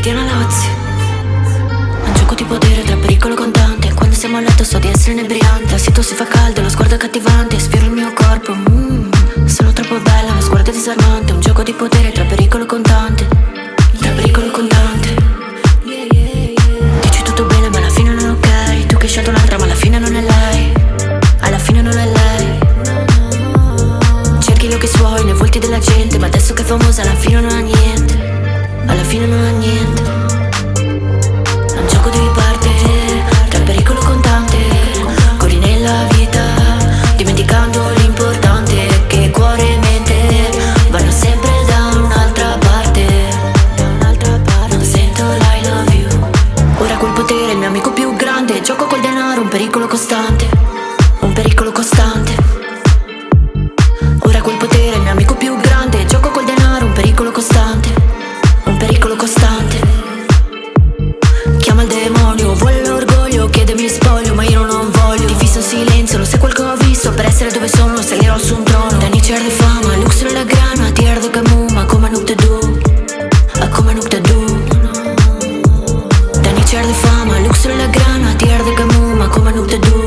Diana Lozzi. Un gioco di potere tra pericolo contante. Quando siamo a letto so di essere inebriante. Al sito si fa caldo, lo sguardo è cattivante. Sfioro il mio corpo, sono troppo bella, lo sguardo è disarmante. Un gioco di potere tra pericolo contante. Tra pericolo contante. Dici tutto bene ma alla fine non è ok. Tu che hai scelto un'altra ma alla fine non è lei. Alla fine non è lei. Cerchi lo che suoi nei volti della gente, ma adesso che è famosa alla fine non ha niente. Alla fine non ha niente. È un gioco di parte tra pericolo contante. Corri nella vita dimenticando l'importante, che cuore e mente vanno sempre da un'altra parte. Non sento l'I love you. Ora quel potere è il mio amico più grande. Gioco col denaro, un pericolo costante. Un pericolo costante. Ora quel potere è il mio amico più grande. Gioco col denaro, un pericolo costante. Un pericolo costante. Chiama il demonio, vuole l'orgoglio, chiede mi spoglio, ma io non voglio. Ti fisso in silenzio, lo sai quel che ho visto. Per essere dove sono, salirò su un trono. Da Nietzsche di fama, luxury la grana. Ti erdo che ma come nuk te du. A come nuk te du. Da Nietzsche di fama, luxury la grana. Ti erdo che ma come nuk te du.